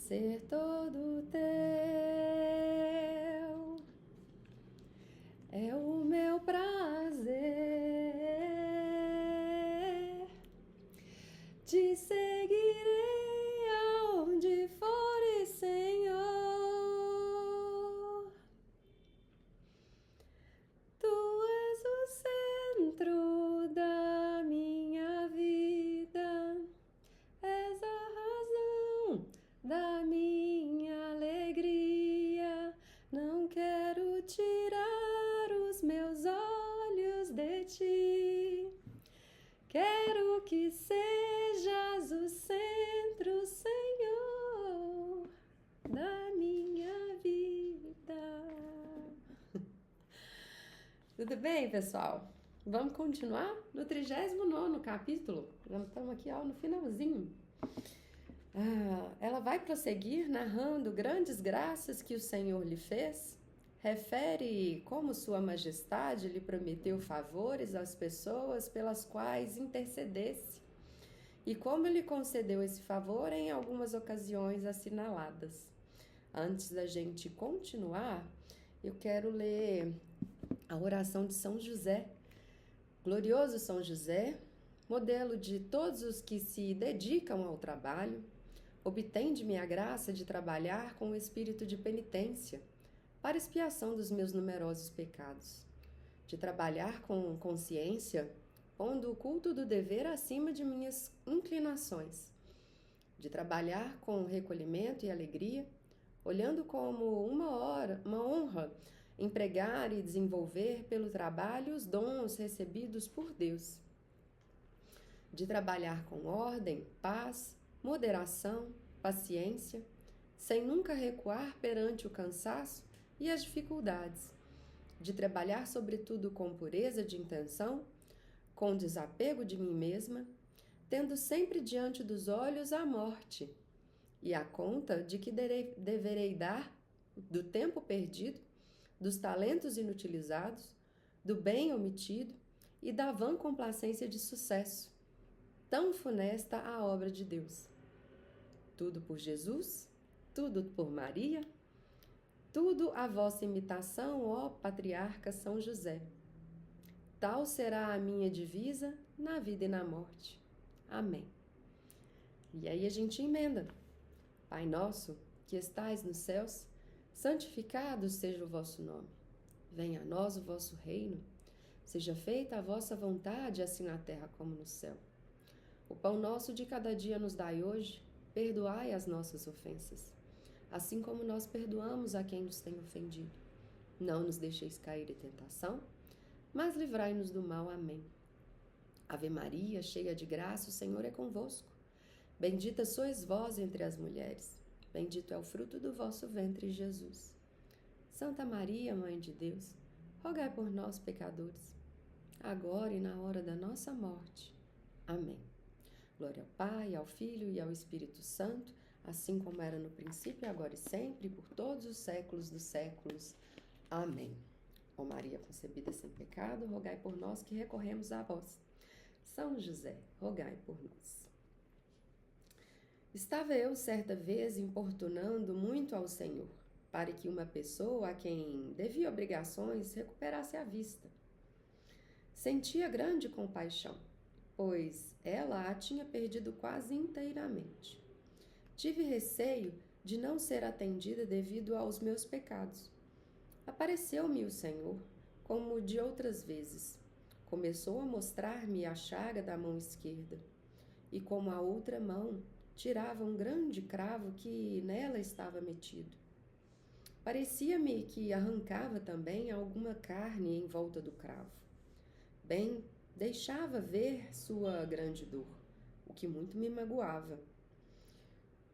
ser todo teu. É o meu prazer, te seguirei aonde fores, Senhor. Tu és o centro da minha vida, és a razão da minha alegria. Não quero tirar os meus olhos de ti. Quero que sejas o centro, Senhor, da minha vida. Tudo bem, pessoal? Vamos continuar no 39º capítulo. Já estamos aqui no finalzinho. Ela vai prosseguir narrando grandes graças que o Senhor lhe fez. Refere como Sua Majestade lhe prometeu favores às pessoas pelas quais intercedesse e como lhe concedeu esse favor em algumas ocasiões assinaladas. Antes da gente continuar, eu quero ler a oração de São José. Glorioso São José, modelo de todos os que se dedicam ao trabalho, obtende-me a graça de trabalhar com o espírito de penitência para expiação dos meus numerosos pecados, de trabalhar com consciência, pondo o culto do dever acima de minhas inclinações, de trabalhar com recolhimento e alegria, olhando como uma honra empregar e desenvolver pelo trabalho os dons recebidos por Deus, de trabalhar com ordem, paz, moderação, paciência, sem nunca recuar perante o cansaço e as dificuldades, de trabalhar sobretudo com pureza de intenção, com desapego de mim mesma, tendo sempre diante dos olhos a morte e a conta de que deverei dar do tempo perdido, dos talentos inutilizados, do bem omitido e da vã complacência de sucesso, tão funesta a obra de Deus. Tudo por Jesus, tudo por Maria, tudo a vossa imitação, ó Patriarca São José. Tal será a minha divisa na vida e na morte. Amém. E aí a gente emenda. Pai nosso, que estais nos céus, santificado seja o vosso nome. Venha a nós o vosso reino. Seja feita a vossa vontade, assim na terra como no céu. O pão nosso de cada dia nos dai hoje. Perdoai as nossas ofensas, assim como nós perdoamos a quem nos tem ofendido. Não nos deixeis cair em tentação, mas livrai-nos do mal. Amém. Ave Maria, cheia de graça, o Senhor é convosco. Bendita sois vós entre as mulheres. Bendito é o fruto do vosso ventre, Jesus. Santa Maria, Mãe de Deus, rogai por nós, pecadores, agora e na hora da nossa morte. Amém. Glória ao Pai, ao Filho e ao Espírito Santo, assim como era no princípio, agora e sempre, por todos os séculos dos séculos. Amém. Ó Maria concebida sem pecado, rogai por nós que recorremos a vós. São José, rogai por nós. Estava eu certa vez importunando muito ao Senhor, para que uma pessoa a quem devia obrigações recuperasse a vista. Sentia grande compaixão, pois ela a tinha perdido quase inteiramente. Tive receio de não ser atendida devido aos meus pecados. Apareceu-me o Senhor, como de outras vezes. Começou a mostrar-me a chaga da mão esquerda, e como a outra mão tirava um grande cravo que nela estava metido. Parecia-me que arrancava também alguma carne em volta do cravo. Bem, deixava ver sua grande dor, o que muito me magoava.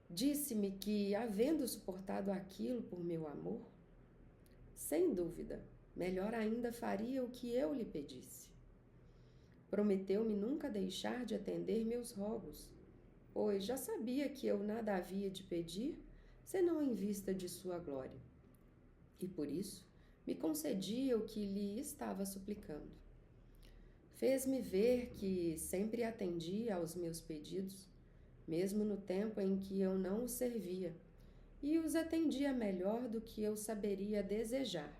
Disse-me que, havendo suportado aquilo por meu amor, sem dúvida, melhor ainda faria o que eu lhe pedisse. Prometeu-me nunca deixar de atender meus rogos, pois já sabia que eu nada havia de pedir, senão em vista de sua glória. E por isso me concedia o que lhe estava suplicando. Fez-me ver que sempre atendia aos meus pedidos, mesmo no tempo em que eu não o servia, e os atendia melhor do que eu saberia desejar.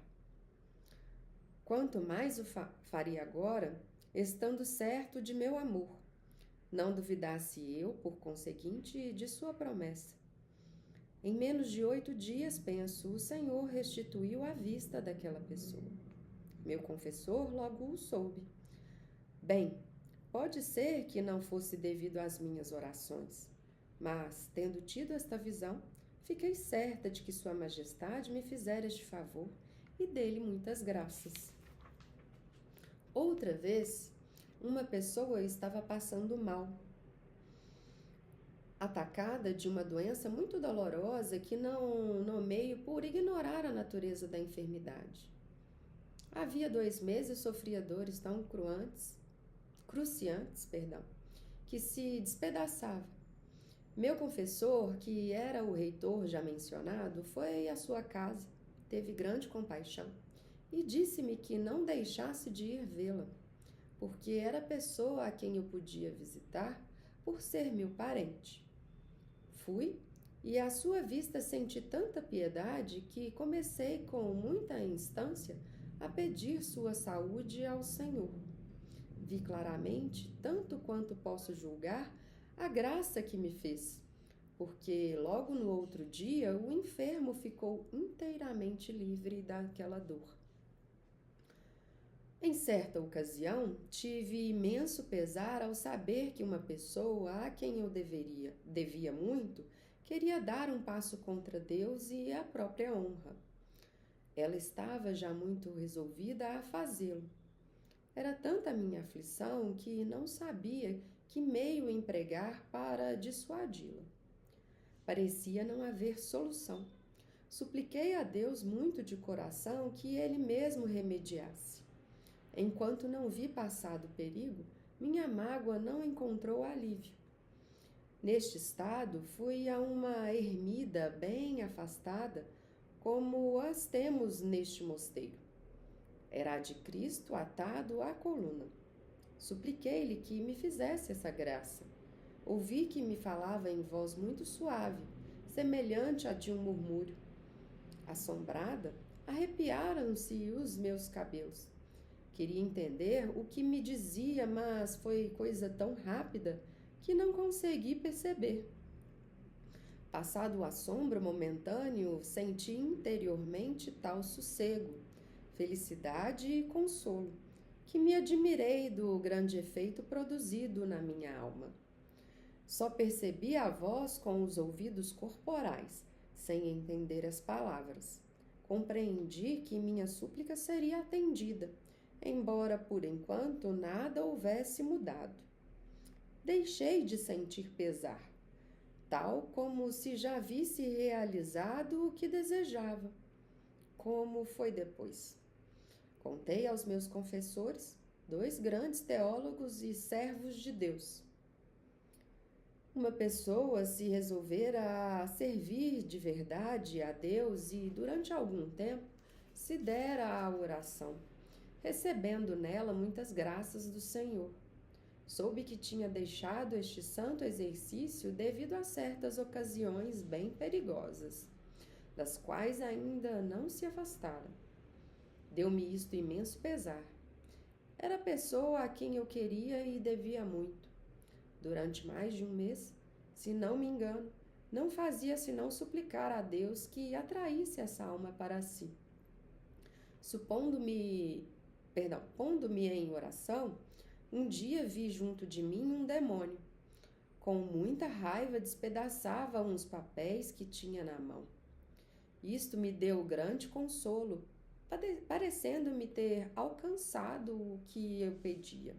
Quanto mais o faria agora, estando certo de meu amor. Não duvidasse eu, por conseguinte, de sua promessa. Em menos de 8 dias, penso, o Senhor restituiu a vista daquela pessoa. Meu confessor logo o soube. Bem, pode ser que não fosse devido às minhas orações, mas, tendo tido esta visão, fiquei certa de que Sua Majestade me fizera este favor e dei-lhe muitas graças. Outra vez, uma pessoa estava passando mal, atacada de uma doença muito dolorosa que não nomeio por ignorar a natureza da enfermidade. Havia 2 meses sofria dores tão cruciantes, que se despedaçava. Meu confessor, que era o reitor já mencionado, foi à sua casa, teve grande compaixão e disse-me que não deixasse de ir vê-la, porque era a pessoa a quem eu podia visitar por ser meu parente. Fui e à sua vista senti tanta piedade que comecei com muita instância a pedir sua saúde ao Senhor. Vi claramente, tanto quanto posso julgar, a graça que me fez, porque logo no outro dia o enfermo ficou inteiramente livre daquela dor. Em certa ocasião, tive imenso pesar ao saber que uma pessoa a quem eu devia muito, queria dar um passo contra Deus e a própria honra. Ela estava já muito resolvida a fazê-lo. Era tanta minha aflição que não sabia que meio empregar para dissuadi-la. Parecia não haver solução. Supliquei a Deus muito de coração que Ele mesmo remediasse. Enquanto não vi passado o perigo, minha mágoa não encontrou alívio. Neste estado, fui a uma ermida bem afastada, como as temos neste mosteiro. Era a de Cristo atado à coluna. Supliquei-lhe que me fizesse essa graça. Ouvi que me falava em voz muito suave, semelhante a de um murmúrio. Assombrada, arrepiaram-se os meus cabelos. Queria entender o que me dizia, mas foi coisa tão rápida que não consegui perceber. Passado o assombro momentâneo, senti interiormente tal sossego, felicidade e consolo, que me admirei do grande efeito produzido na minha alma. Só percebi a voz com os ouvidos corporais, sem entender as palavras. Compreendi que minha súplica seria atendida, embora por enquanto nada houvesse mudado. Deixei de sentir pesar, tal como se já visse realizado o que desejava. Como foi depois? Contei aos meus confessores, 2 grandes teólogos e servos de Deus. Uma pessoa se resolvera a servir de verdade a Deus e, durante algum tempo, se dera à oração, recebendo nela muitas graças do Senhor. Soube que tinha deixado este santo exercício devido a certas ocasiões bem perigosas, das quais ainda não se afastara. Deu-me isto imenso pesar. Era a pessoa a quem eu queria e devia muito. Durante mais de um mês, se não me engano, não fazia senão suplicar a Deus que atraísse essa alma para si. Pondo-me em oração, um dia vi junto de mim um demônio. Com muita raiva despedaçava uns papéis que tinha na mão. Isto me deu grande consolo, parecendo-me ter alcançado o que eu pedia.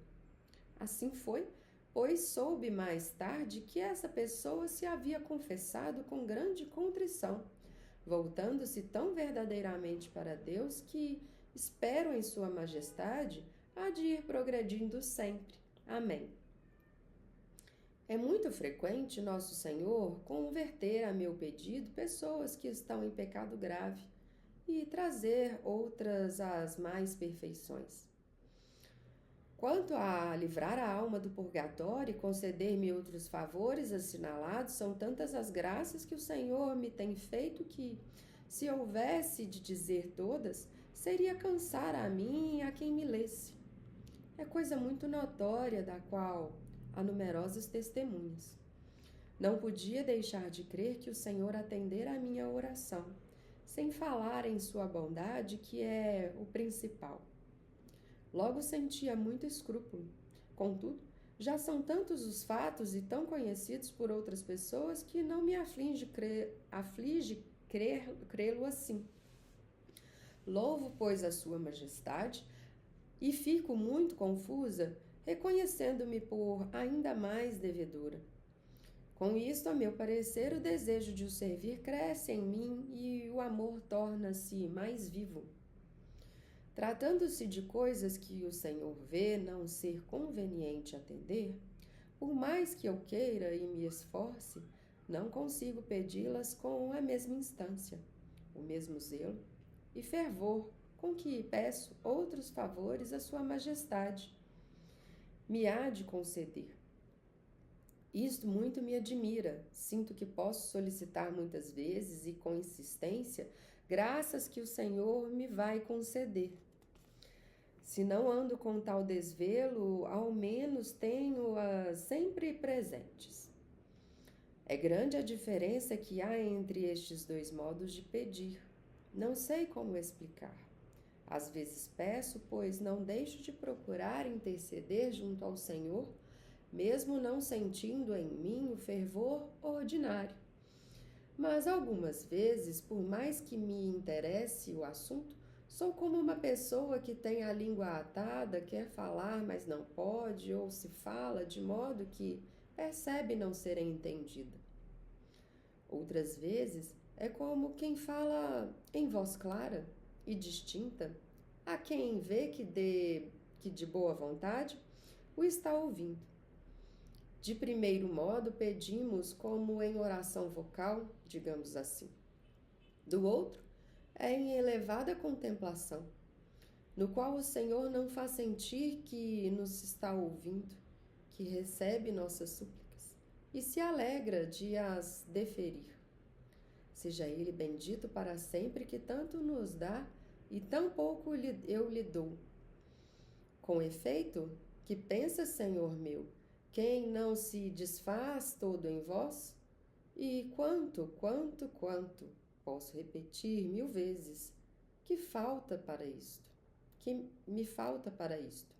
Assim foi, pois soube mais tarde que essa pessoa se havia confessado com grande contrição, voltando-se tão verdadeiramente para Deus que espero em Sua Majestade há de ir progredindo sempre. Amém. É muito frequente Nosso Senhor converter a meu pedido pessoas que estão em pecado grave e trazer outras às mais perfeições. Quanto a livrar a alma do purgatório e conceder-me outros favores assinalados, são tantas as graças que o Senhor me tem feito que, se houvesse de dizer todas, seria cansar a mim e a quem me lesse. É coisa muito notória, da qual há numerosas testemunhas. Não podia deixar de crer que o Senhor atendera a minha oração, sem falar em sua bondade, que é o principal. Logo sentia muito escrúpulo. Contudo, já são tantos os fatos e tão conhecidos por outras pessoas que não me aflige crê-lo assim. Louvo, pois, a sua majestade e fico muito confusa, reconhecendo-me por ainda mais devedora. Com isto, a meu parecer, o desejo de o servir cresce em mim e o amor torna-se mais vivo. Tratando-se de coisas que o Senhor vê não ser conveniente atender, por mais que eu queira e me esforce, não consigo pedi-las com a mesma instância, o mesmo zelo e fervor com que peço outros favores a Sua Majestade. Me há de conceder. Isto muito me admira. Sinto que posso solicitar muitas vezes e com insistência graças que o Senhor me vai conceder. Se não ando com tal desvelo, ao menos tenho-as sempre presentes. É grande a diferença que há entre estes dois modos de pedir. Não sei como explicar. Às vezes peço, pois não deixo de procurar interceder junto ao Senhor, mesmo não sentindo em mim o fervor ordinário. Mas algumas vezes, por mais que me interesse o assunto, sou como uma pessoa que tem a língua atada, quer falar, mas não pode, ou se fala de modo que percebe não ser entendida. Outras vezes, é como quem fala em voz clara e distinta, a quem vê que de boa vontade o está ouvindo. De primeiro modo, pedimos como em oração vocal, digamos assim. Do outro, é em elevada contemplação, no qual o Senhor não faz sentir que nos está ouvindo, que recebe nossas súplicas e se alegra de as deferir. Seja Ele bendito para sempre, que tanto nos dá e tão pouco eu lhe dou. Com efeito, que pensa, Senhor meu, quem não se desfaz todo em vós? E quanto, posso repetir 1000 vezes, que falta para isto, que me falta para isto.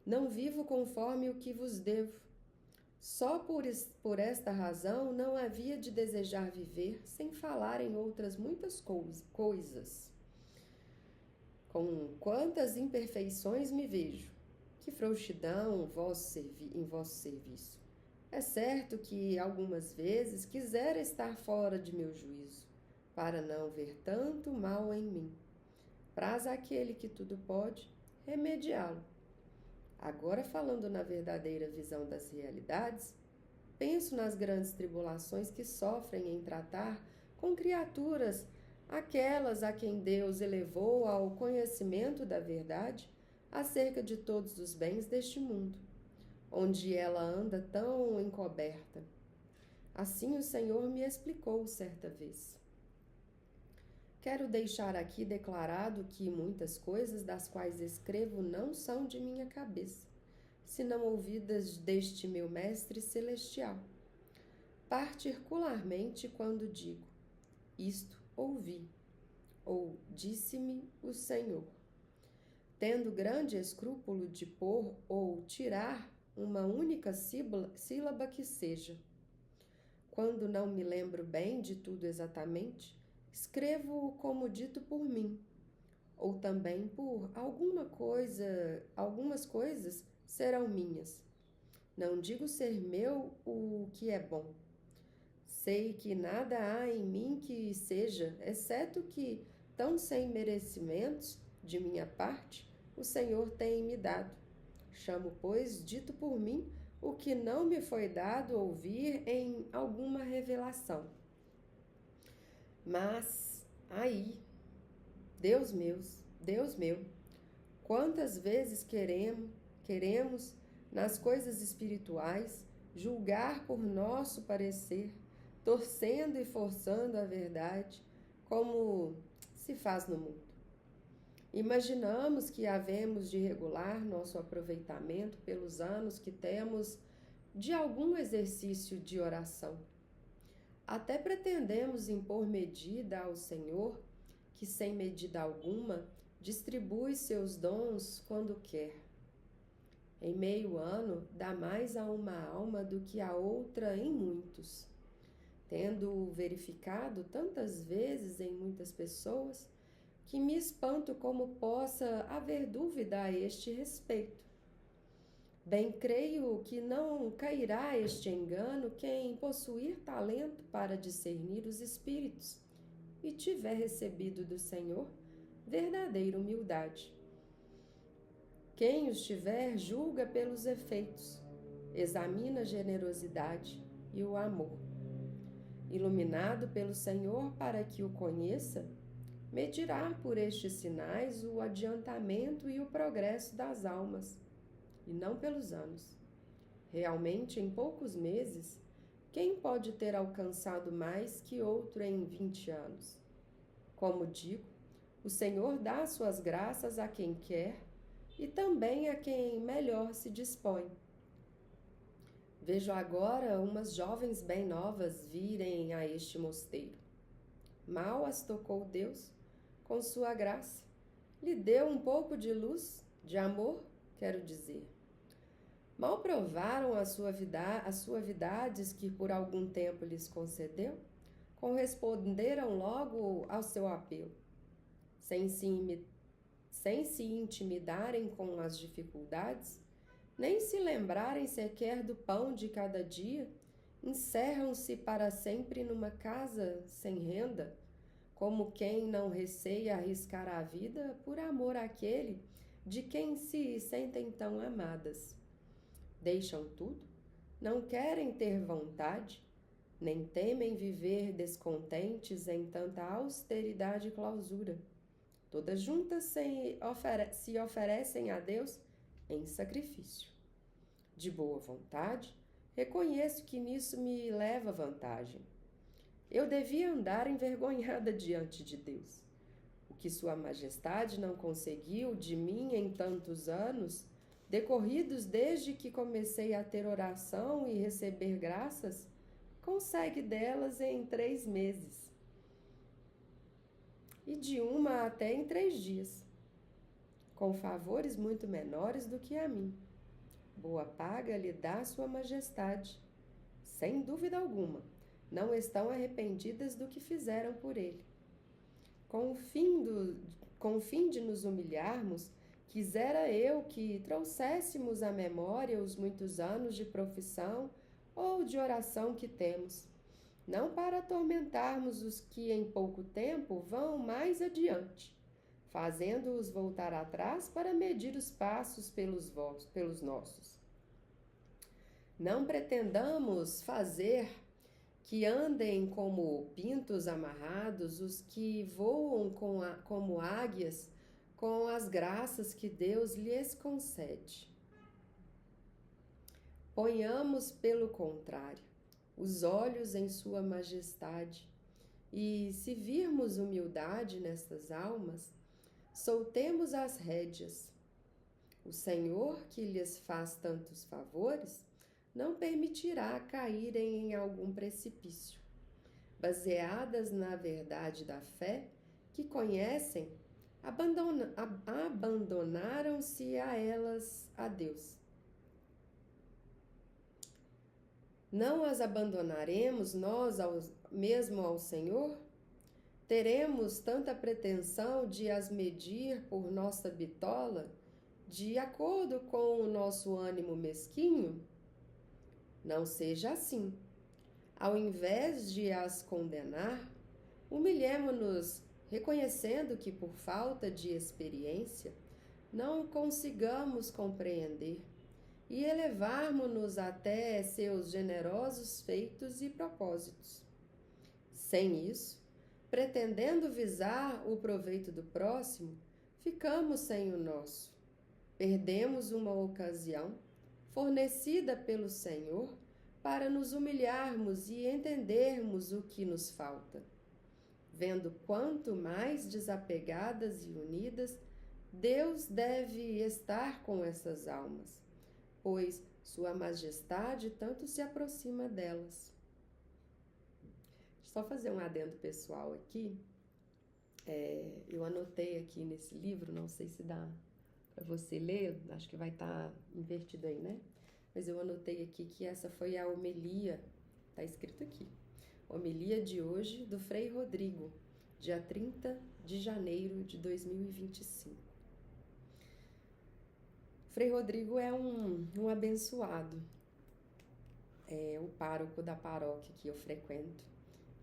Não vivo conforme o que vos devo. Só por esta razão não havia de desejar viver sem falar em outras muitas coisas. Com quantas imperfeições me vejo, que frouxidão em vosso serviço. É certo que algumas vezes quisera estar fora de meu juízo, para não ver tanto mal em mim. Praz àquele que tudo pode remediá-lo. Agora, falando na verdadeira visão das realidades, penso nas grandes tribulações que sofrem em tratar com criaturas, aquelas a quem Deus elevou ao conhecimento da verdade acerca de todos os bens deste mundo, onde ela anda tão encoberta. Assim o Senhor me explicou certa vez. Quero deixar aqui declarado que muitas coisas das quais escrevo não são de minha cabeça, senão ouvidas deste meu Mestre Celestial. Particularmente quando digo, isto ouvi, ou disse-me o Senhor, tendo grande escrúpulo de pôr ou tirar uma única sílaba que seja. Quando não me lembro bem de tudo exatamente, escrevo como dito por mim, ou também por algumas coisas serão minhas. Não digo ser meu o que é bom. Sei que nada há em mim que seja, exceto que, tão sem merecimentos de minha parte, o Senhor tem me dado. Chamo, pois, dito por mim, o que não me foi dado ouvir em alguma revelação. Mas, aí, Deus meu, quantas vezes queremos, nas coisas espirituais, julgar por nosso parecer, torcendo e forçando a verdade, como se faz no mundo. Imaginamos que havemos de regular nosso aproveitamento pelos anos que temos de algum exercício de oração. Até pretendemos impor medida ao Senhor, que sem medida alguma distribui seus dons quando quer. Em meio ano, dá mais a uma alma do que a outra em muitos. Tendo verificado tantas vezes em muitas pessoas, que me espanto como possa haver dúvida a este respeito. Bem creio que não cairá este engano quem possuir talento para discernir os espíritos e tiver recebido do Senhor verdadeira humildade. Quem os tiver julga pelos efeitos, examina a generosidade e o amor. Iluminado pelo Senhor para que o conheça, medirá por estes sinais o adiantamento e o progresso das almas, e não pelos anos. Realmente, em poucos meses, quem pode ter alcançado mais que outro em 20 anos? Como digo, o Senhor dá suas graças a quem quer e também a quem melhor se dispõe. Vejo agora umas jovens bem novas virem a este mosteiro. Mal as tocou Deus, com sua graça, lhe deu um pouco de luz, de amor, quero dizer. Mal provaram as suavidades que por algum tempo lhes concedeu, corresponderam logo ao seu apelo, sem se intimidarem com as dificuldades, nem se lembrarem sequer do pão de cada dia, encerram-se para sempre numa casa sem renda, como quem não receia arriscar a vida por amor àquele de quem se sentem tão amadas. Deixam tudo, não querem ter vontade, nem temem viver descontentes em tanta austeridade e clausura. Todas juntas se oferecem a Deus em sacrifício. De boa vontade, reconheço que nisso me leva vantagem. Eu devia andar envergonhada diante de Deus. O que Sua Majestade não conseguiu de mim em tantos anos, decorridos desde que comecei a ter oração e receber graças, consegue delas em 3 meses. E de uma até em 3 dias, com favores muito menores do que a mim. Boa paga lhe dá Sua Majestade. Sem dúvida alguma, não estão arrependidas do que fizeram por ele. Com o fim de nos humilharmos, quisera eu que trouxéssemos à memória os muitos anos de profissão ou de oração que temos, não para atormentarmos os que em pouco tempo vão mais adiante, fazendo-os voltar atrás para medir os passos pelos nossos. Não pretendamos fazer que andem como pintos amarrados os que voam como águias com as graças que Deus lhes concede. Ponhamos, pelo contrário, os olhos em Sua Majestade e, se virmos humildade nestas almas, soltemos as rédeas. O Senhor, que lhes faz tantos favores, não permitirá caírem em algum precipício. Baseadas na verdade da fé que conhecem, abandonaram-se a elas a Deus. Não as abandonaremos nós mesmo ao Senhor? Teremos tanta pretensão de as medir por nossa bitola, de acordo com o nosso ânimo mesquinho? Não seja assim. Ao invés de as condenar, humilhemo-nos, reconhecendo que por falta de experiência não consigamos compreender e elevarmo-nos até seus generosos feitos e propósitos. Sem isso, pretendendo visar o proveito do próximo, ficamos sem o nosso. Perdemos uma ocasião fornecida pelo Senhor para nos humilharmos e entendermos o que nos falta. Vendo quanto mais desapegadas e unidas, Deus deve estar com essas almas, pois Sua Majestade tanto se aproxima delas. Só fazer um adendo pessoal aqui. Eu anotei aqui nesse livro, não sei se dá para você ler, acho que vai estar invertido aí, né? Mas eu anotei aqui que essa foi a homilia, está escrito aqui, homilia de hoje do Frei Rodrigo, dia 30 de janeiro de 2025. Frei Rodrigo é um abençoado, é o pároco da paróquia que eu frequento,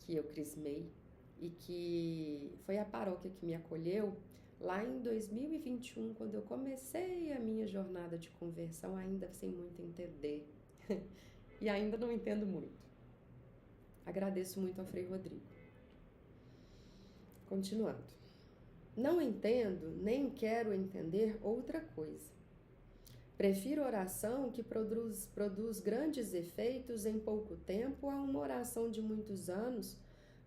que eu crismei, e que foi a paróquia que me acolheu lá em 2021, quando eu comecei a minha jornada de conversão, ainda sem muito entender, e ainda não entendo muito. Agradeço muito ao Frei Rodrigo. Continuando. Não entendo, nem quero entender outra coisa. Prefiro oração que produz grandes efeitos em pouco tempo a uma oração de muitos anos,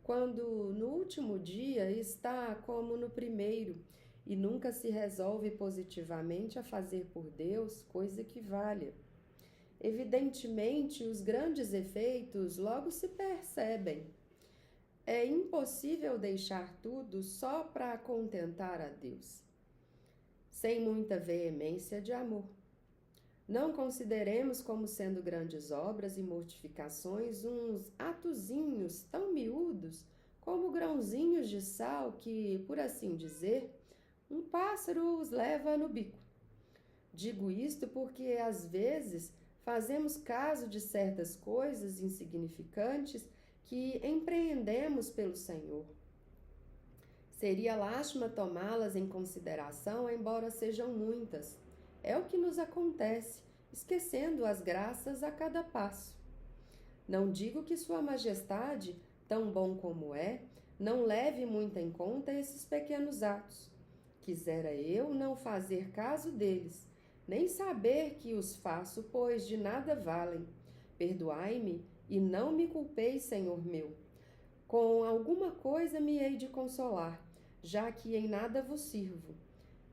quando no último dia está como no primeiro e nunca se resolve positivamente a fazer por Deus coisa que valha. Evidentemente, os grandes efeitos logo se percebem. É impossível deixar tudo só para contentar a Deus, sem muita veemência de amor. Não consideremos como sendo grandes obras e mortificações uns atozinhos tão miúdos como grãozinhos de sal que, por assim dizer, um pássaro os leva no bico. Digo isto porque, às vezes, fazemos caso de certas coisas insignificantes que empreendemos pelo Senhor. Seria lástima tomá-las em consideração, embora sejam muitas. É o que nos acontece, esquecendo as graças a cada passo. Não digo que Sua Majestade, tão bom como é, não leve muito em conta esses pequenos atos. Quisera eu não fazer caso deles, nem saber que os faço, pois de nada valem. Perdoai-me e não me culpeis, Senhor meu. Com alguma coisa me hei de consolar, já que em nada vos sirvo.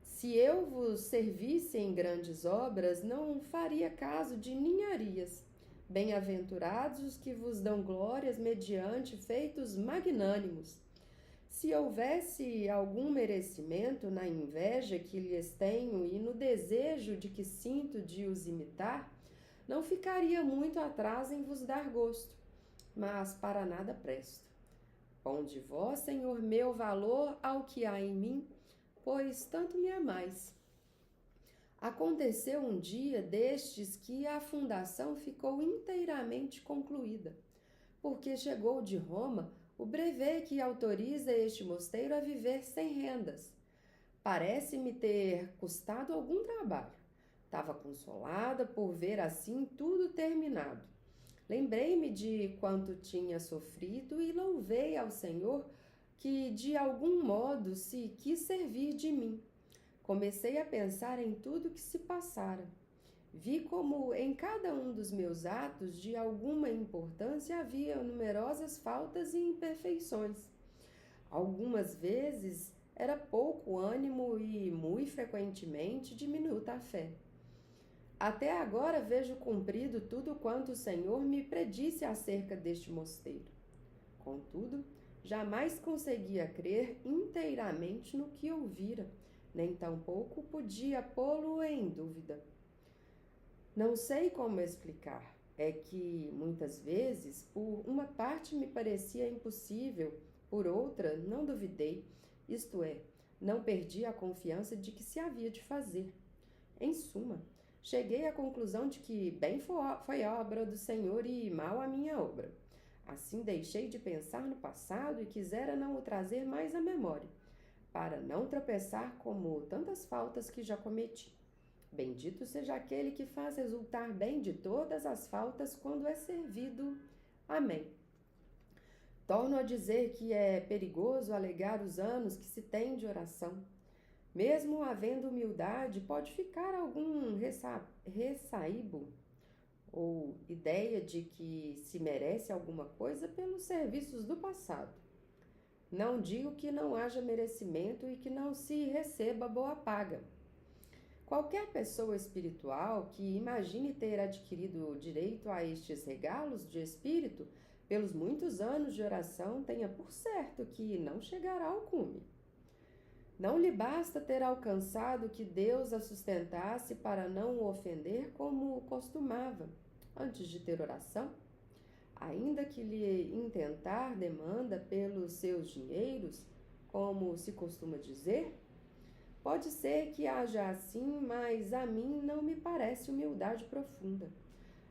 Se eu vos servisse em grandes obras, não faria caso de ninharias. Bem-aventurados os que vos dão glórias mediante feitos magnânimos. Se houvesse algum merecimento na inveja que lhes tenho e no desejo de que sinto de os imitar, não ficaria muito atrás em vos dar gosto, mas para nada presto. Ponde vós, Senhor meu, valor ao que há em mim, pois tanto me amais. Aconteceu um dia destes que a fundação ficou inteiramente concluída, porque chegou de Roma o brevet que autoriza este mosteiro a viver sem rendas. Parece-me ter custado algum trabalho. Estava consolada por ver assim tudo terminado. Lembrei-me de quanto tinha sofrido e louvei ao Senhor que de algum modo se quis servir de mim. Comecei a pensar em tudo que se passara. Vi como em cada um dos meus atos de alguma importância havia numerosas faltas e imperfeições. Algumas vezes era pouco ânimo e, muito frequentemente, diminuta a fé. Até agora vejo cumprido tudo quanto o Senhor me predisse acerca deste mosteiro. Contudo, jamais conseguia crer inteiramente no que ouvira, nem tampouco podia pô-lo em dúvida. Não sei como explicar. É que, muitas vezes, por uma parte me parecia impossível, por outra não duvidei, isto é, não perdi a confiança de que se havia de fazer. Em suma, cheguei à conclusão de que bem foi a obra do Senhor e mal a minha obra. Assim deixei de pensar no passado e quisera não o trazer mais à memória, para não tropeçar como tantas faltas que já cometi. Bendito seja aquele que faz resultar bem de todas as faltas quando é servido. Amém. Torno a dizer que é perigoso alegar os anos que se tem de oração. Mesmo havendo humildade, pode ficar algum ressaíbo ou ideia de que se merece alguma coisa pelos serviços do passado. Não digo que não haja merecimento e que não se receba boa paga. Qualquer pessoa espiritual que imagine ter adquirido direito a estes regalos de espírito pelos muitos anos de oração, tenha por certo que não chegará ao cume. Não lhe basta ter alcançado que Deus a sustentasse para não o ofender como costumava, antes de ter oração? Ainda que lhe intentar demanda pelos seus dinheiros, como se costuma dizer? Pode ser que haja assim, mas a mim não me parece humildade profunda.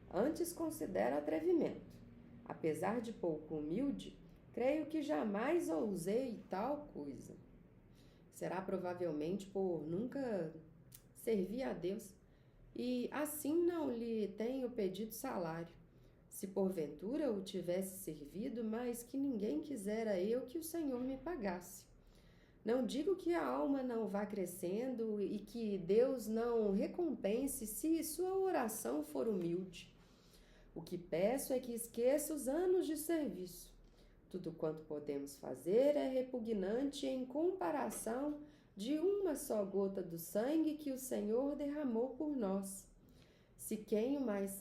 Antes considero atrevimento. Apesar de pouco humilde, creio que jamais ousei tal coisa. Será provavelmente por nunca servir a Deus, e assim não lhe tenho pedido salário. Se porventura o tivesse servido, mas que ninguém quisera eu que o Senhor me pagasse. Não digo que a alma não vá crescendo e que Deus não recompense se sua oração for humilde. O que peço é que esqueça os anos de serviço. Tudo quanto podemos fazer é repugnante em comparação de uma só gota do sangue que o Senhor derramou por nós. Se quem mais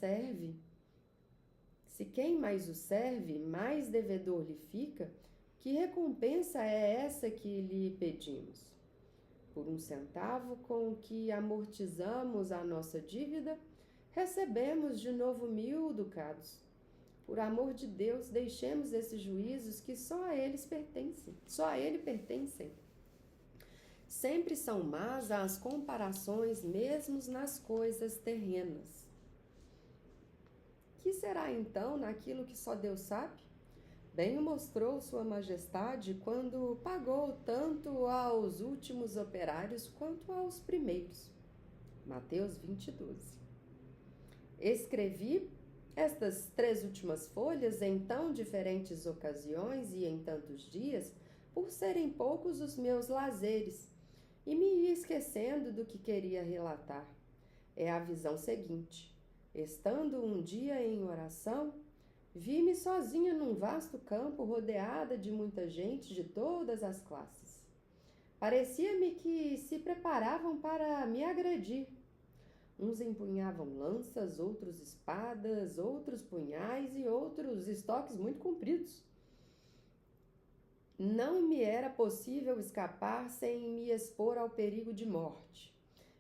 o serve, mais devedor lhe fica, que recompensa é essa que lhe pedimos? Por 1 centavo com que amortizamos a nossa dívida, recebemos de novo 1000 ducados. Por amor de Deus, deixemos esses juízos que só a ele pertencem. Sempre são más as comparações, mesmo nas coisas terrenas. Que será então naquilo que só Deus sabe? Bem o mostrou Sua Majestade quando pagou tanto aos últimos operários quanto aos primeiros. Mateus 20:12. Escrevi estas 3 últimas folhas em tão diferentes ocasiões e em tantos dias, por serem poucos os meus lazeres, e me ia esquecendo do que queria relatar. É a visão seguinte. Estando um dia em oração, vi-me sozinha num vasto campo rodeada de muita gente de todas as classes. Parecia-me que se preparavam para me agredir. Uns empunhavam lanças, outros espadas, outros punhais e outros estoques muito compridos. Não me era possível escapar sem me expor ao perigo de morte.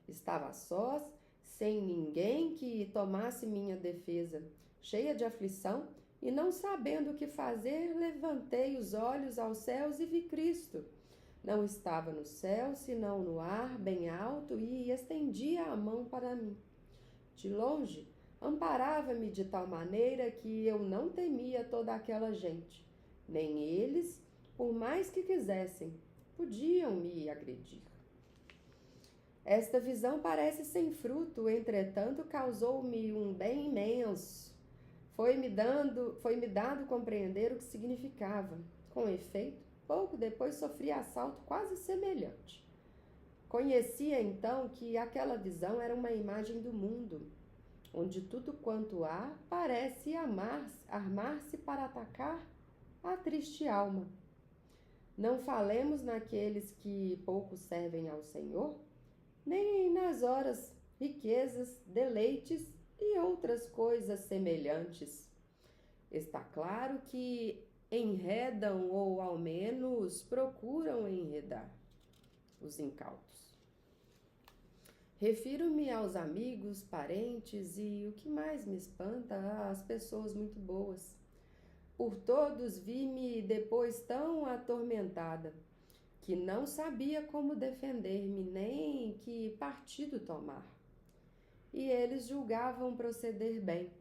Estava sós, sem ninguém que tomasse minha defesa. Cheia de aflição e não sabendo o que fazer, levantei os olhos aos céus e vi Cristo. Não estava no céu, senão no ar, bem alto, e estendia a mão para mim. De longe, amparava-me de tal maneira que eu não temia toda aquela gente. Nem eles, por mais que quisessem, podiam me agredir. Esta visão parece sem fruto, entretanto, causou-me um bem imenso. Foi-me dado compreender o que significava. Com efeito, pouco depois sofri assalto quase semelhante. Conhecia então que aquela visão era uma imagem do mundo, onde tudo quanto há parece armar-se para atacar a triste alma. Não falemos naqueles que pouco servem ao Senhor, nem nas horas, riquezas, deleites e outras coisas semelhantes. Está claro que enredam ou ao menos procuram enredar os incautos. Refiro-me aos amigos, parentes e, o que mais me espanta, às pessoas muito boas. Por todos vi-me depois tão atormentada que não sabia como defender-me nem que partido tomar. E eles julgavam proceder bem.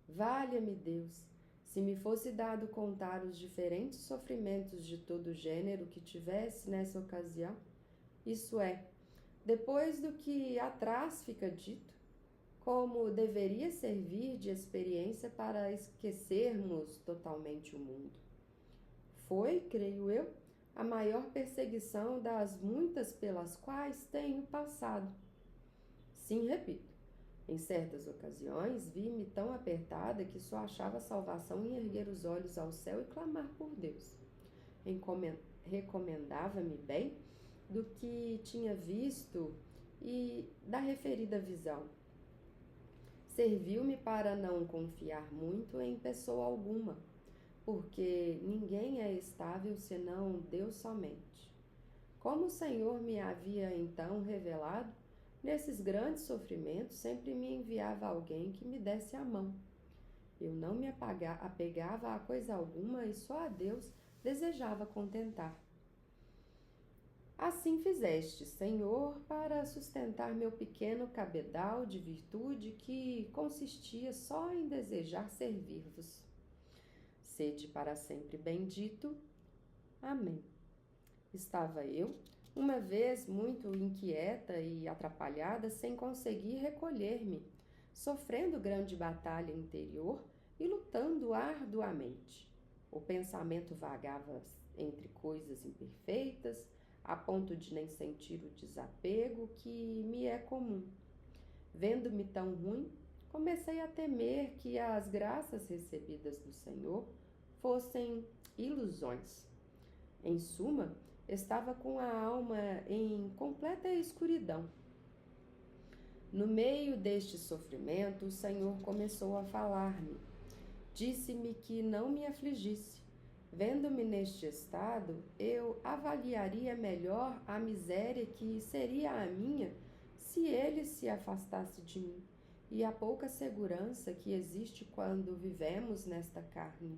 Valha-me Deus, se me fosse dado contar os diferentes sofrimentos de todo gênero que tivesse nessa ocasião, isso é, depois do que atrás fica dito, como deveria servir de experiência para esquecermos totalmente o mundo. Foi, creio eu, a maior perseguição das muitas pelas quais tenho passado. Sim, repito, em certas ocasiões vi-me tão apertada que só achava salvação em erguer os olhos ao céu e clamar por Deus. Recomendava-me bem do que tinha visto e da referida visão. Serviu-me para não confiar muito em pessoa alguma, porque ninguém é estável senão Deus somente. Como o Senhor me havia então revelado, nesses grandes sofrimentos sempre me enviava alguém que me desse a mão. Eu não me apegava a coisa alguma e só a Deus desejava contentar. Assim fizeste, Senhor, para sustentar meu pequeno cabedal de virtude que consistia só em desejar servir-vos. Sede para sempre bendito. Amém. Estava eu, uma vez muito inquieta e atrapalhada, sem conseguir recolher-me, sofrendo grande batalha interior e lutando arduamente. O pensamento vagava entre coisas imperfeitas, a ponto de nem sentir o desapego que me é comum. Vendo-me tão ruim, comecei a temer que as graças recebidas do Senhor fossem ilusões. Em suma, estava com a alma em completa escuridão. No meio deste sofrimento, o Senhor começou a falar-me. Disse-me que não me afligisse. Vendo-me neste estado, eu avaliaria melhor a miséria que seria a minha se ele se afastasse de mim, e a pouca segurança que existe quando vivemos nesta carne.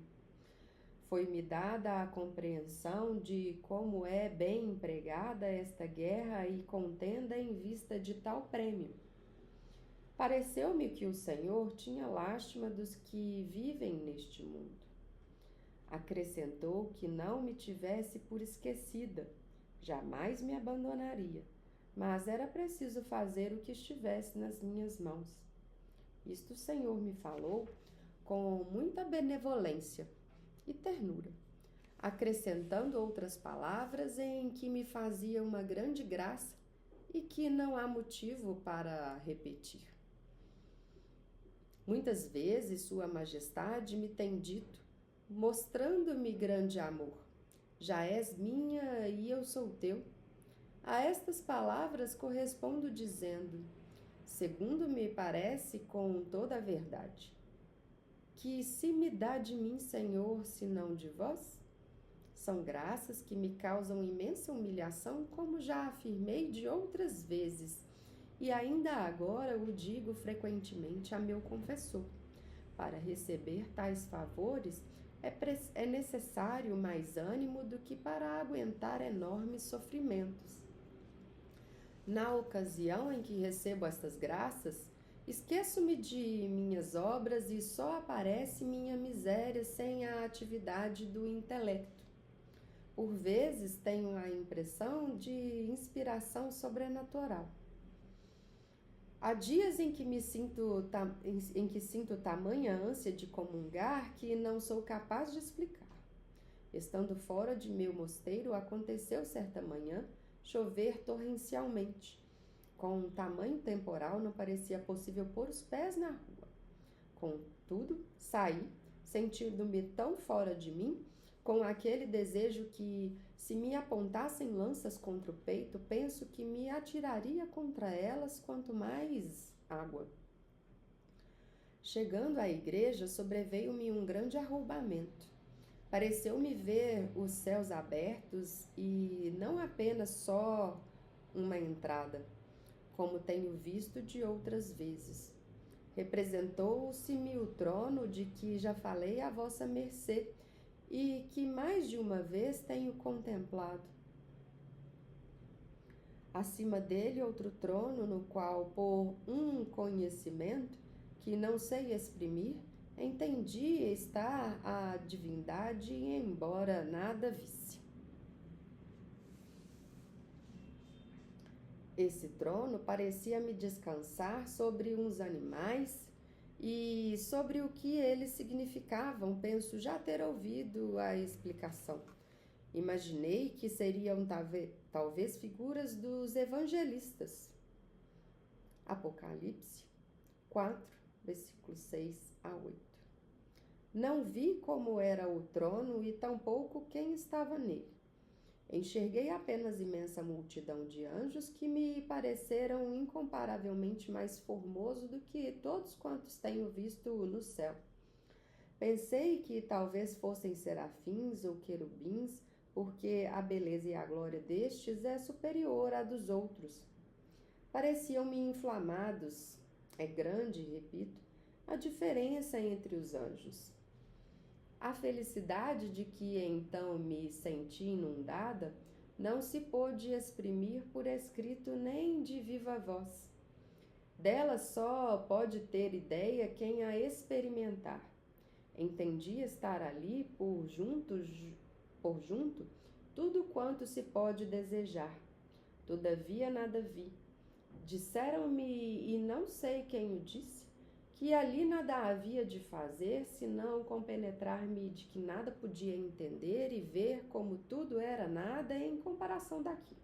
Foi-me dada a compreensão de como é bem empregada esta guerra e contenda em vista de tal prêmio. Pareceu-me que o Senhor tinha lástima dos que vivem neste mundo. Acrescentou que não me tivesse por esquecida, jamais me abandonaria, mas era preciso fazer o que estivesse nas minhas mãos. Isto o Senhor me falou com muita benevolência e ternura, acrescentando outras palavras em que me fazia uma grande graça e que não há motivo para repetir. Muitas vezes Sua Majestade me tem dito, mostrando-me grande amor: já és minha e eu sou teu. A estas palavras correspondo dizendo, segundo me parece com toda a verdade, que se me dá de mim, Senhor, senão de vós? São graças que me causam imensa humilhação, como já afirmei de outras vezes, e ainda agora o digo frequentemente a meu confessor. Para receber tais favores, é necessário mais ânimo do que para aguentar enormes sofrimentos. Na ocasião em que recebo estas graças, esqueço-me de minhas obras e só aparece minha miséria sem a atividade do intelecto. Por vezes tenho a impressão de inspiração sobrenatural. Há dias em que sinto tamanha ânsia de comungar que não sou capaz de explicar. Estando fora de meu mosteiro, aconteceu certa manhã chover torrencialmente. Com um tamanho temporal, não parecia possível pôr os pés na rua. Contudo, saí, sentindo-me tão fora de mim, com aquele desejo que, se me apontassem lanças contra o peito, penso que me atiraria contra elas quanto mais água. Chegando à igreja, sobreveio-me um grande arroubamento. Pareceu-me ver os céus abertos e não apenas só uma entrada, como tenho visto de outras vezes. Representou-se-me o trono de que já falei a vossa mercê e que mais de uma vez tenho contemplado. Acima dele outro trono no qual, por um conhecimento que não sei exprimir, entendi estar a divindade, embora nada visse. Esse trono parecia-me descansar sobre uns animais e sobre o que eles significavam, penso já ter ouvido a explicação. Imaginei que seriam talvez figuras dos evangelistas. Apocalipse 4, versículos 6 a 8. Não vi como era o trono e tampouco quem estava nele. Enxerguei apenas imensa multidão de anjos que me pareceram incomparavelmente mais formoso do que todos quantos tenho visto no céu. Pensei que talvez fossem serafins ou querubins, porque a beleza e a glória destes é superior à dos outros. Pareciam-me inflamados. É grande, repito, a diferença entre os anjos. A felicidade de que então me senti inundada não se pôde exprimir por escrito nem de viva voz. Dela só pode ter ideia quem a experimentar. Entendi estar ali por junto tudo quanto se pode desejar. Todavia nada vi. Disseram-me, e não sei quem o disse, que ali nada havia de fazer senão compenetrar-me de que nada podia entender e ver como tudo era nada em comparação daquilo.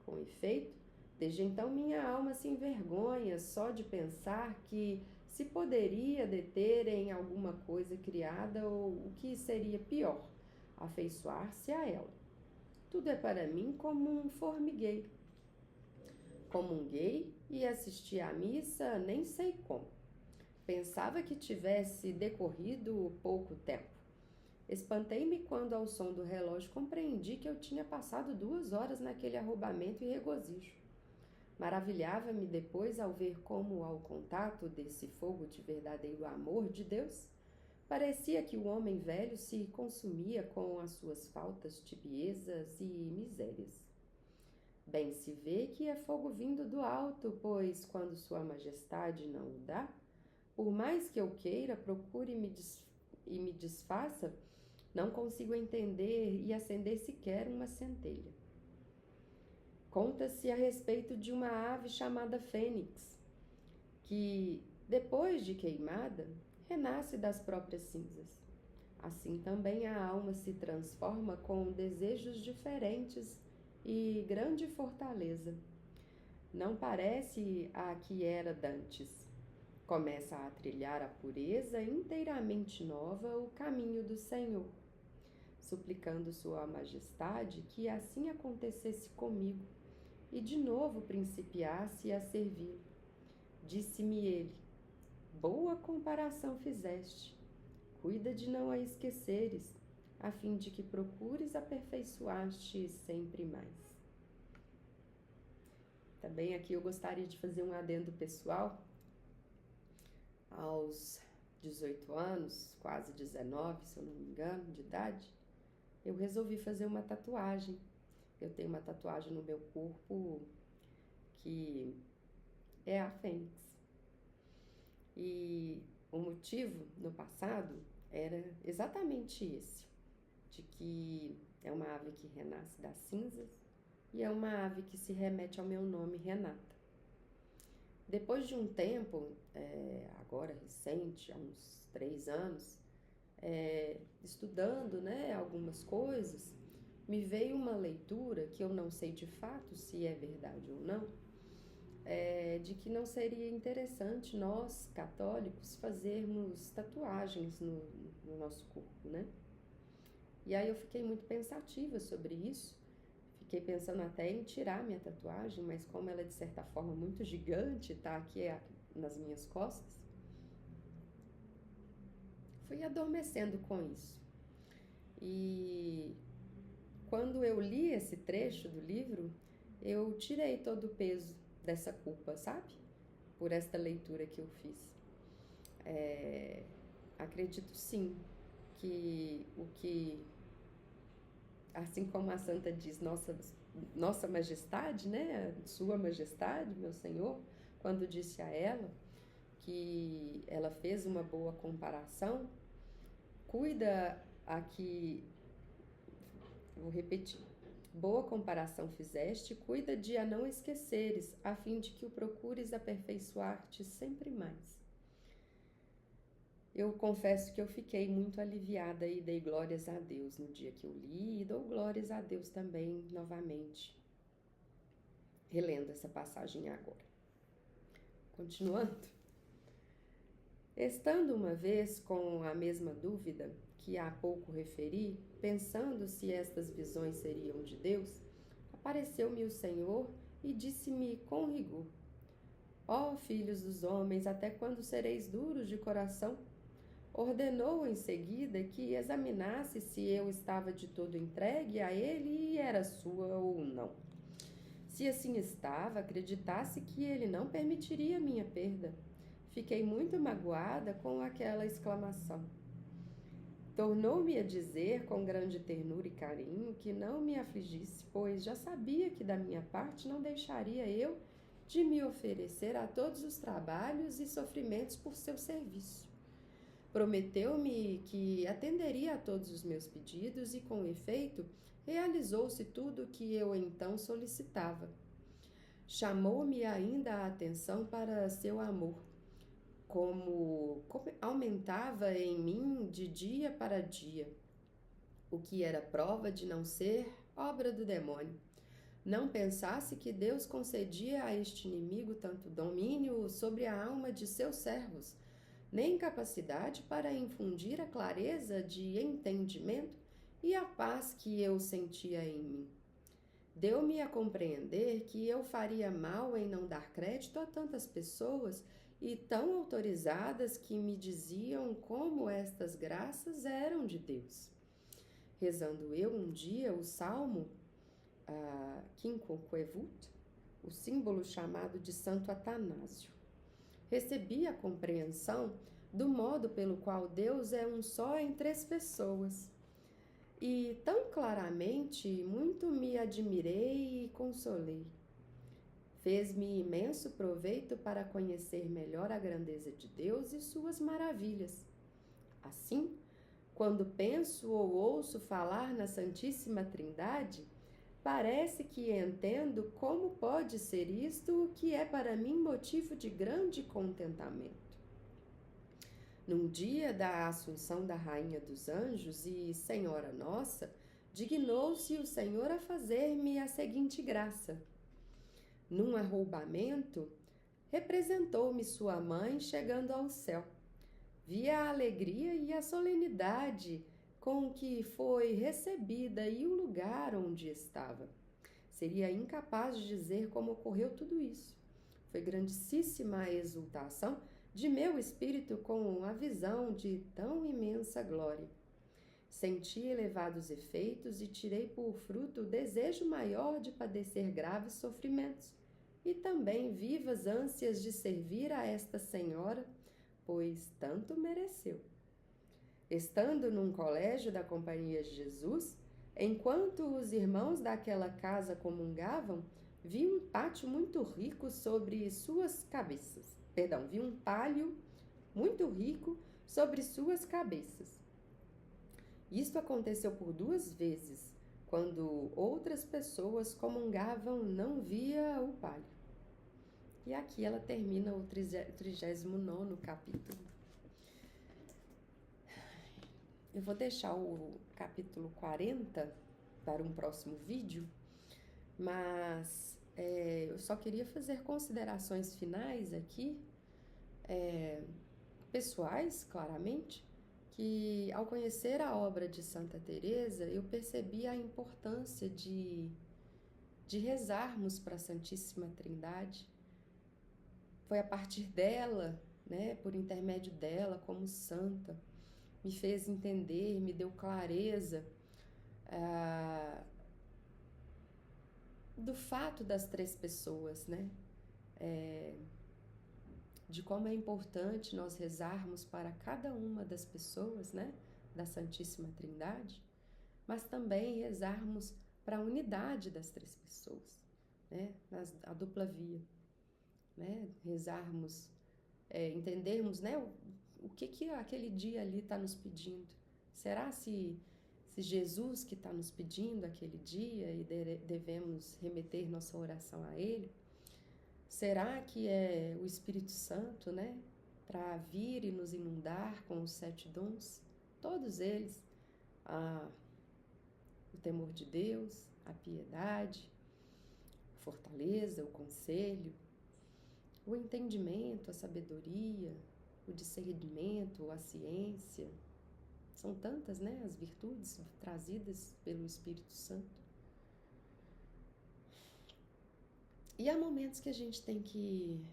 Com efeito, desde então minha alma se envergonha só de pensar que se poderia deter em alguma coisa criada ou, o que seria pior, afeiçoar-se a ela. Tudo é para mim como um formigueiro. Comunguei e assisti à missa nem sei como. Pensava que tivesse decorrido pouco tempo. Espantei-me quando, ao som do relógio, compreendi que eu tinha passado 2 horas naquele arrombamento e regozijo. Maravilhava-me depois ao ver como, ao contato desse fogo de verdadeiro amor de Deus, parecia que o homem velho se consumia com as suas faltas, tibiezas e misérias. Bem se vê que é fogo vindo do alto, pois, quando Sua Majestade não o dá, por mais que eu queira, procure e me desfaça, não consigo entender e acender sequer uma centelha. Conta-se a respeito de uma ave chamada fênix, que, depois de queimada, renasce das próprias cinzas. Assim também a alma se transforma com desejos diferentes e grande fortaleza. Não parece a que era dantes. Começa a trilhar a pureza inteiramente nova o caminho do Senhor, suplicando Sua Majestade que assim acontecesse comigo e de novo principiasse a servir. Disse-me ele: boa comparação fizeste, cuida de não a esqueceres, a fim de que procures aperfeiçoar-te sempre mais. Também aqui eu gostaria de fazer um adendo pessoal. Aos 18 anos, quase 19, se eu não me engano, de idade, eu resolvi fazer uma tatuagem. Eu tenho uma tatuagem no meu corpo que é a fênix. E o motivo no passado era exatamente esse, de que é uma ave que renasce das cinzas e é uma ave que se remete ao meu nome, Renata. Depois de um tempo, agora recente, há uns 3 anos, estudando, algumas coisas, me veio uma leitura que eu não sei de fato se é verdade ou não, de que não seria interessante nós, católicos, fazermos tatuagens no nosso corpo, né? E aí eu fiquei muito pensativa sobre isso. Fiquei pensando até em tirar minha tatuagem, mas como ela é de certa forma muito gigante, tá aqui nas minhas costas, fui adormecendo com isso. E quando eu li esse trecho do livro, eu tirei todo o peso dessa culpa, sabe? Por esta leitura que eu fiz. Acredito sim que assim como a santa diz, nossa majestade, né? Sua majestade, meu senhor, quando disse a ela que ela fez uma boa comparação, cuida aqui, vou repetir, boa comparação fizeste, cuida de a não esqueceres, a fim de que o procures aperfeiçoar-te sempre mais. eu confesso que eu fiquei muito aliviada e dei glórias a Deus no dia que eu li, e dou glórias a Deus também novamente, relendo essa passagem agora. Continuando. Estando uma vez com a mesma dúvida que há pouco referi, pensando se estas visões seriam de Deus, apareceu-me o Senhor e disse-me com rigor: Ó filhos dos homens, até quando sereis duros de coração? Ordenou em seguida que examinasse se eu estava de todo entregue a ele e era sua ou não. Se assim estava, acreditasse que ele não permitiria minha perda. Fiquei muito magoada com aquela exclamação. Tornou-me a dizer com grande ternura e carinho que não me afligisse, pois já sabia que da minha parte não deixaria eu de me oferecer a todos os trabalhos e sofrimentos por seu serviço. Prometeu-me que atenderia a todos os meus pedidos e, com efeito, realizou-se tudo o que eu então solicitava. Chamou-me ainda a atenção para seu amor, como aumentava em mim de dia para dia, o que era prova de não ser obra do demônio. Não pensasse que Deus concedia a este inimigo tanto domínio sobre a alma de seus servos, nem capacidade para infundir a clareza de entendimento e a paz que eu sentia em mim. Deu-me a compreender que eu faria mal em não dar crédito a tantas pessoas e tão autorizadas que me diziam como estas graças eram de Deus. Rezando eu um dia o Salmo Quinquequevut, o símbolo chamado de Santo Atanásio, recebi a compreensão do modo pelo qual Deus é um só em três pessoas. E tão claramente, muito me admirei e consolei. Fez-me imenso proveito para conhecer melhor a grandeza de Deus e suas maravilhas. Assim, quando penso ou ouço falar na Santíssima Trindade, parece que entendo como pode ser isto o que é para mim motivo de grande contentamento. Num dia da Assunção da Rainha dos Anjos e Senhora Nossa, dignou-se o Senhor a fazer-me a seguinte graça. Num arroubamento, representou-me sua mãe chegando ao céu. Vi a alegria e a solenidade com que foi recebida e o lugar onde estava. Seria incapaz de dizer como ocorreu tudo isso. Foi grandíssima a exultação de meu espírito com a visão de tão imensa glória. Senti elevados efeitos e tirei por fruto o desejo maior de padecer graves sofrimentos e também vivas ânsias de servir a esta senhora, pois tanto mereceu. Estando num colégio da Companhia de Jesus, enquanto os irmãos daquela casa comungavam, vi um pátio muito rico sobre suas cabeças. Vi um palio muito rico sobre suas cabeças. Isto aconteceu por 2 vezes. Quando outras pessoas comungavam, não via o palio. E aqui ela termina o 39º capítulo. Eu vou deixar o capítulo 40 para um próximo vídeo, mas eu só queria fazer considerações finais aqui, pessoais, claramente, que ao conhecer a obra de Santa Teresa, eu percebi a importância de rezarmos para a Santíssima Trindade. Foi a partir dela, né, por intermédio dela, como santa, me fez entender, me deu clareza do fato das 3 pessoas, né? De como é importante nós rezarmos para cada uma das pessoas, né, da Santíssima Trindade, mas também rezarmos para a unidade das 3 pessoas, né, a dupla via, né, rezarmos, entendermos, né, o que aquele dia ali está nos pedindo. Será se Jesus que está nos pedindo aquele dia e devemos remeter nossa oração a Ele? Será que é o Espírito Santo, né, para vir e nos inundar com os 7 dons, todos eles, o temor de Deus, a piedade, a fortaleza, o conselho, o entendimento, a sabedoria, o discernimento, a ciência. São tantas, né, as virtudes trazidas pelo Espírito Santo. E há momentos que a gente tem que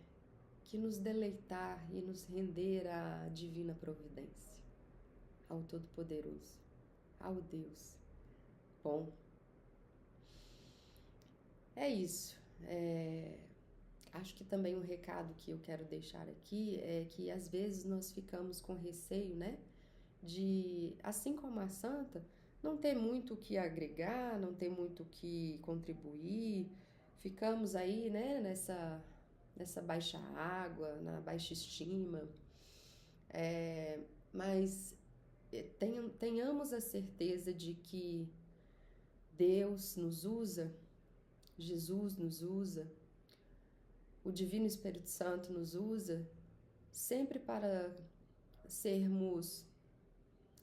nos deleitar e nos render à divina providência, ao Todo-Poderoso, ao Deus bom. É isso. Acho que também um recado que eu quero deixar aqui é que às vezes nós ficamos com receio, né, de, assim como a santa, não ter muito o que agregar, não ter muito o que contribuir, ficamos aí, né, nessa baixa água, na baixa estima, mas tenhamos a certeza de que Deus nos usa, Jesus nos usa, o Divino Espírito Santo nos usa sempre para sermos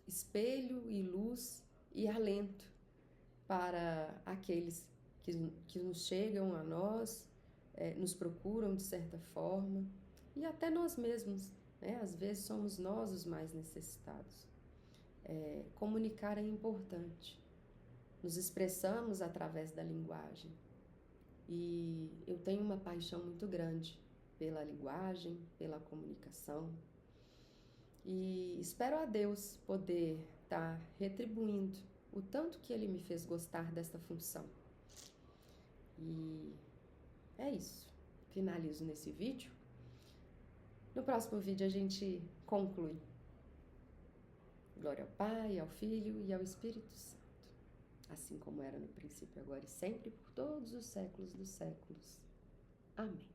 espelho e luz e alento para aqueles que nos chegam a nós, nos procuram de certa forma, e até nós mesmos, né? Às vezes somos nós os mais necessitados. Comunicar é importante. Nos expressamos através da linguagem. E eu tenho uma paixão muito grande pela linguagem, pela comunicação. E espero a Deus poder estar retribuindo o tanto que Ele me fez gostar desta função. E é isso. Finalizo nesse vídeo. No próximo vídeo a gente conclui. Glória ao Pai, ao Filho e ao Espírito Santo. Assim como era no princípio, agora e sempre, por todos os séculos dos séculos. Amém.